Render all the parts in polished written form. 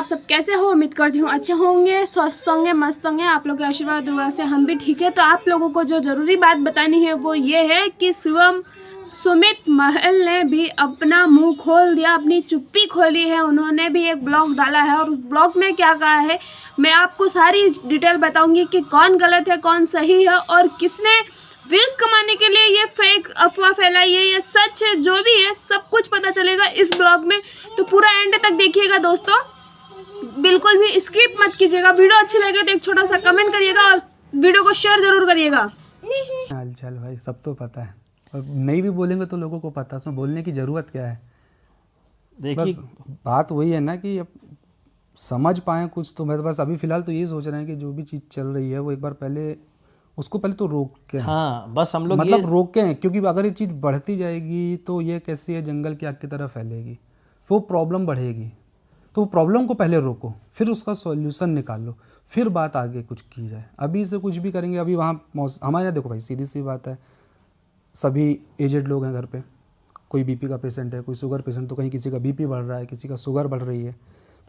सब कैसे हो? उम्मीद करती हूँ अच्छे होंगे, स्वस्थ होंगे, मस्त होंगे। आप लोग के आशीर्वाद दुआ से हम भी ठीक है। तो आप लोगों को जो ज़रूरी बात बतानी है वो ये है कि शिवम सुमित महल ने भी अपना मुंह खोल दिया, अपनी चुप्पी खोली है। उन्होंने भी एक ब्लॉग डाला है और उस ब्लॉग में क्या कहा है मैं आपको सारी डिटेल बताऊंगी कि कौन गलत है, कौन सही है और किसने व्यूज कमाने के लिए ये फेक अफवाह फैलाई है, ये सच है, जो भी है सब कुछ पता चलेगा इस ब्लॉग में। तो पूरा एंड तक देखिएगा दोस्तों, बिल्कुल भी स्किप मत कीजिएगा। वीडियो अच्छी लगे तो एक छोटा सा कमेंट करिएगा और वीडियो को शेयर जरूर करिएगा। हाल चाल भाई सब तो पता है, और नहीं भी बोलेंगे तो लोगों को पता है, उसमें बोलने की ज़रूरत क्या है। देखिए बस बात वही है ना कि अब समझ पाएँ कुछ। तो मैं तो बस अभी फ़िलहाल तो ये सोच रहे हैं कि जो भी चीज़ चल रही है वो एक बार पहले उसको पहले तो रोक के हाँ, बस हम लोग मतलब रोके हैं, क्योंकि अगर ये चीज़ बढ़ती जाएगी तो ये कैसी है, जंगल की आग की तरह फैलेगी, वो प्रॉब्लम बढ़ेगी। तो प्रॉब्लम को पहले रोको, फिर उसका सॉल्यूशन निकालो, फिर बात आगे कुछ की जाए। अभी से कुछ भी करेंगे, अभी वहाँ हमारे यहाँ देखो भाई, सीधी सी बात है, सभी एजेड लोग हैं घर पे। कोई बीपी का पेशेंट है, कोई शुगर पेशेंट, तो कहीं किसी का बीपी बढ़ रहा है, किसी का शुगर बढ़ रही है।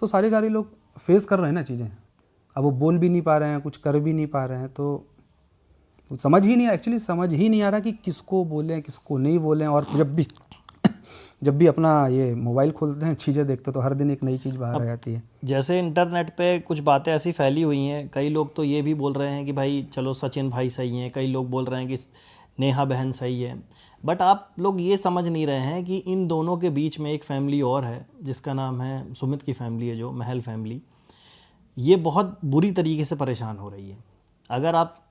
तो सारे लोग फेस कर रहे हैं ना चीज़ें। अब वो बोल भी नहीं पा रहे हैं, कुछ कर भी नहीं पा रहे हैं, तो समझ ही नहीं, एक्चुअली समझ ही नहीं आ रहा कि किसको बोलें किसको नहीं बोलें। और जब भी अपना ये मोबाइल खोलते हैं, चीज़ें देखते हैं, तो हर दिन एक नई चीज़ बाहर आ जाती है। जैसे इंटरनेट पे कुछ बातें ऐसी फैली हुई हैं, कई लोग तो ये भी बोल रहे हैं कि भाई चलो सचिन भाई सही हैं, कई लोग बोल रहे हैं कि नेहा बहन सही है। बट आप लोग ये समझ नहीं रहे हैं कि इन दोनों के बीच में एक फैमिली और है जिसका नाम है सुमित की फैमिली है, जो महल फैमिली। ये बहुत बुरी तरीके से परेशान हो रही है। अगर आप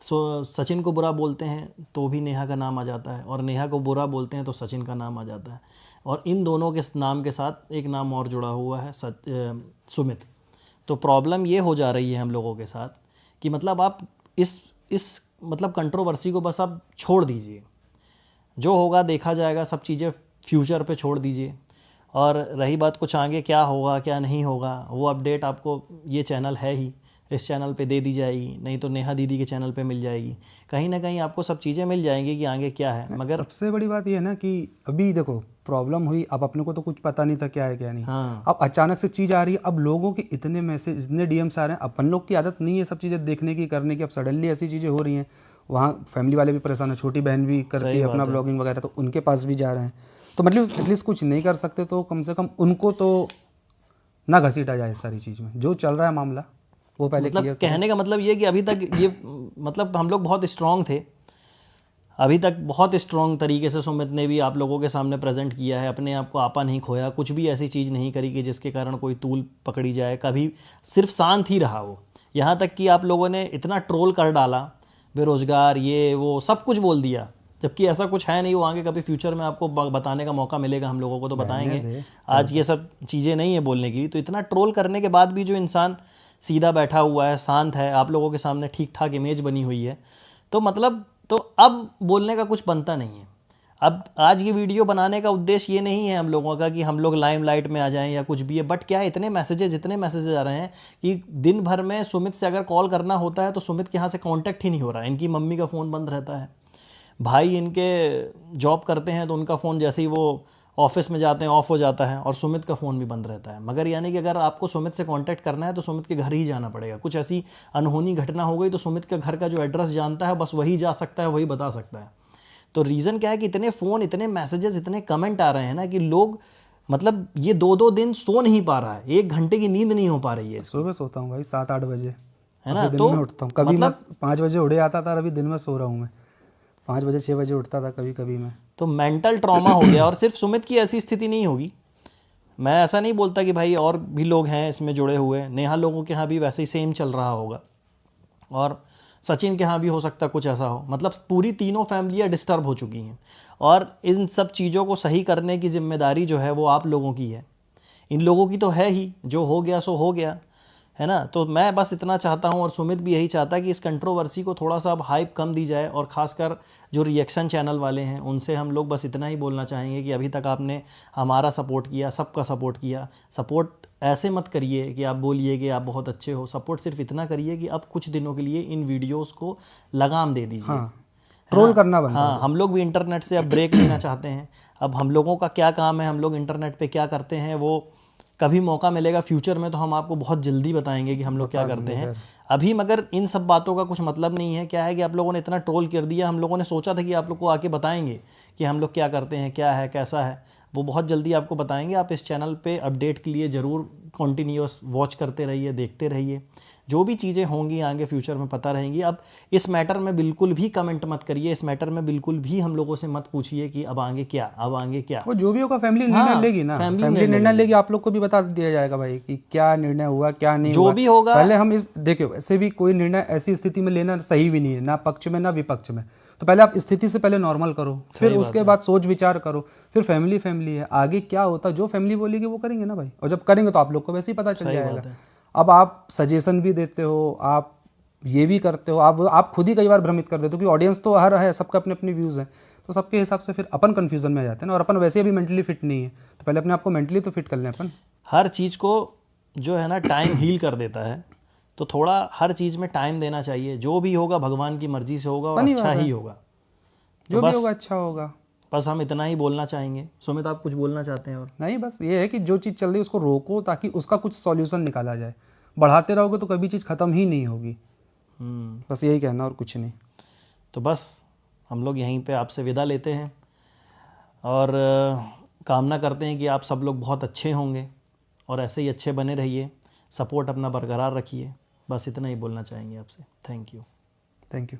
सचिन को बुरा बोलते हैं तो भी नेहा का नाम आ जाता है, और नेहा को बुरा बोलते हैं तो सचिन का नाम आ जाता है, और इन दोनों के नाम के साथ एक नाम और जुड़ा हुआ है सुमित। तो प्रॉब्लम ये हो जा रही है हम लोगों के साथ कि मतलब आप इस मतलब कंट्रोवर्सी को बस आप छोड़ दीजिए, जो होगा देखा जाएगा, सब चीज़ें फ्यूचर पे छोड़ दीजिए। और रही बात कुछ आगे क्या होगा क्या नहीं होगा, वो अपडेट आपको ये चैनल है ही, इस चैनल पे दे दी जाएगी, नहीं तो नेहा दीदी के चैनल पे मिल जाएगी। कहीं ना कहीं आपको सब चीज़ें मिल जाएंगी कि आगे क्या है। मगर सबसे बड़ी बात ये है ना कि अभी देखो प्रॉब्लम हुई, अब अपने को तो कुछ पता नहीं था क्या है क्या नहीं। हाँ, अब अचानक से चीज़ आ रही है, अब लोगों के इतने मैसेज, इतने डीएम्स आ रहे हैं। अपन लोग की आदत नहीं है सब चीज़ें देखने की, करने की। अब सडनली ऐसी चीज़ें हो रही हैं, वहाँ फैमिली वाले भी परेशान है, छोटी बहन भी करती है अपना ब्लॉगिंग वगैरह, तो उनके पास भी जा रहे हैं। तो मतलब एटलीस्ट कुछ नहीं कर सकते तो कम से कम उनको तो ना घसीटा जाए इस सारी चीज़ में। जो चल रहा है मामला वो पहले मतलब क्लियर कहने का मतलब ये कि अभी तक ये मतलब हम लोग बहुत स्ट्रांग थे, अभी तक बहुत स्ट्रांग तरीके से सुमित ने भी आप लोगों के सामने प्रेजेंट किया है, अपने आप को आपा नहीं खोया, कुछ भी ऐसी चीज़ नहीं करी कि जिसके कारण कोई तूल पकड़ी जाए। कभी सिर्फ शांत ही रहा वो। यहाँ तक कि आप लोगों ने इतना ट्रोल कर डाला, बेरोजगार ये वो सब कुछ बोल दिया, जबकि ऐसा कुछ है नहीं। वो आगे कभी फ्यूचर में आपको बताने का मौका मिलेगा हम लोगों को, तो बताएंगे। आज ये सब चीज़ें नहीं है बोलने की। तो इतना ट्रोल करने के बाद भी जो इंसान सीधा बैठा हुआ है, शांत है, आप लोगों के सामने ठीक ठाक इमेज बनी हुई है, तो मतलब तो अब बोलने का कुछ बनता नहीं है। अब आज ये वीडियो बनाने का उद्देश्य ये नहीं है हम लोगों का कि हम लोग लाइमलाइट में आ जाएं या कुछ भी है। बट क्या है, इतने मैसेजेस आ रहे हैं कि दिन भर में सुमित से अगर कॉल करना होता है तो सुमित के यहाँ से कांटेक्ट ही नहीं हो रहा है। इनकी मम्मी का फ़ोन बंद रहता है, भाई इनके जॉब करते हैं तो उनका फ़ोन जैसे ही वो ऑफिस में जाते हैं ऑफ हो जाता है, और सुमित का फ़ोन भी बंद रहता है। मगर यानी कि अगर आपको सुमित से कांटेक्ट करना है तो सुमित के घर ही जाना पड़ेगा। कुछ ऐसी अनहोनी घटना हो गई तो सुमित के घर का जो एड्रेस जानता है बस वही जा सकता है, वही बता सकता है। तो रीज़न क्या है कि इतने फ़ोन, इतने मैसेजेस, इतने कमेंट आ रहे हैं ना कि लोग मतलब ये 2-2 दिन सो नहीं पा रहा है, 1 घंटे की नींद नहीं हो पा रही है। सुबह सोता हूँ भाई 7-8 बजे, है ना, दिन तो में उठता हूँ। कभी मतलब मैं 5 बजे उड़े आता था, अभी दिन में सो रहा हूँ। मैं 5 बजे 6 बजे उठता था कभी कभी मैं। तो मेंटल ट्रॉमा हो गया। और सिर्फ सुमित की ऐसी स्थिति नहीं होगी, मैं ऐसा नहीं बोलता कि भाई और भी लोग हैं इसमें जुड़े हुए। नेहा लोगों के यहाँ भी वैसे ही सेम चल रहा होगा, और सचिन के यहाँ भी हो सकता है कुछ ऐसा हो। मतलब पूरी तीनों फैमिलियाँ डिस्टर्ब हो चुकी हैं, और इन सब चीज़ों को सही करने की जिम्मेदारी जो है वो आप लोगों की है। इन लोगों की तो है ही, जो हो गया सो हो गया, है ना। तो मैं बस इतना चाहता हूँ, और सुमित भी यही चाहता है कि इस कंट्रोवर्सी को थोड़ा सा अब हाइप कम दी जाए। और ख़ासकर जो रिएक्शन चैनल वाले हैं उनसे हम लोग बस इतना ही बोलना चाहेंगे कि अभी तक आपने हमारा सपोर्ट किया, सबका सपोर्ट किया। सपोर्ट ऐसे मत करिए कि आप बोलिए कि आप बहुत अच्छे हो। सपोर्ट सिर्फ इतना करिए कि अब कुछ दिनों के लिए इन वीडियोज़ को लगाम दे दीजिए। हाँ, ट्रोल करना बंद। हाँ, हम लोग भी इंटरनेट से अब ब्रेक लेना चाहते हैं। अब हम लोगों का क्या काम है, हम लोग इंटरनेट पे क्या करते हैं वो कभी मौका मिलेगा फ्यूचर में तो हम आपको बहुत जल्दी बताएंगे कि हम लोग क्या करते हैं। अभी मगर इन सब बातों का कुछ मतलब नहीं है। क्या है कि आप लोगों ने इतना ट्रोल कर दिया, हम लोगों ने सोचा था कि आप लोग को आके बताएंगे कि हम लोग क्या करते हैं, क्या है, कैसा है, वो बहुत जल्दी आपको बताएंगे। आप इस चैनल पे अपडेट के लिए ज़रूर कंटिन्यूअस वॉच करते रहिए, देखते रहिए। जो भी चीज़ें होंगी आगे फ्यूचर में पता रहेंगी। अब इस मैटर में बिल्कुल भी कमेंट मत करिए, इस मैटर में बिल्कुल भी हम लोगों से मत पूछिए कि अब आगे क्या, अब आगे क्या। वो जो भी होगा फैमिली निर्णय लेगी ना, फैमिली निर्णय लेगी, आप लोग को भी बता दिया जाएगा भाई कि क्या निर्णय हुआ, क्या नहीं जो हुआ। भी होगा पहले हम इस देखियो, ऐसे भी कोई निर्णय ऐसी स्थिति में लेना सही भी नहीं है, ना पक्ष में ना विपक्ष में। तो पहले आप स्थिति से पहले नॉर्मल करो, फिर उसके बाद सोच विचार करो, फिर फैमिली फैमिली है, आगे क्या होता जो फैमिली बोलेगी वो करेंगे ना भाई। और जब करेंगे तो आप लोग को वैसे ही पता चल जाएगा। अब आप सजेशन भी देते हो, आप ये भी करते हो, आप खुद ही कई बार भ्रमित कर देते हो कि ऑडियंस तो हर है, सबका अपने अपने व्यूज़ हैं, तो सबके हिसाब से फिर अपन कन्फ्यूजन में आ जाते हैं ना। और अपन वैसे भी मेंटली फिट नहीं है, तो पहले अपने आप को मेंटली तो फिट कर लें अपन। हर चीज़ को जो है ना टाइम हील कर देता है, तो थोड़ा हर चीज़ में टाइम देना चाहिए। जो भी होगा भगवान की मर्जी से होगा और अच्छा ही होगा, जो भी होगा अच्छा होगा। बस हम इतना ही बोलना चाहेंगे। सुमित, आप कुछ बोलना चाहते हैं? और नहीं, बस ये है कि जो चीज़ चल रही है उसको रोको, ताकि उसका कुछ सॉल्यूशन निकाला जाए। बढ़ाते रहोगे तो कभी चीज़ ख़त्म ही नहीं होगी। बस यही कहना और कुछ नहीं। तो बस हम लोग यहीं पे आपसे विदा लेते हैं और कामना करते हैं कि आप सब लोग बहुत अच्छे होंगे और ऐसे ही अच्छे बने रहिए, सपोर्ट अपना बरकरार रखिए। बस इतना ही बोलना चाहेंगे आपसे। Thank you.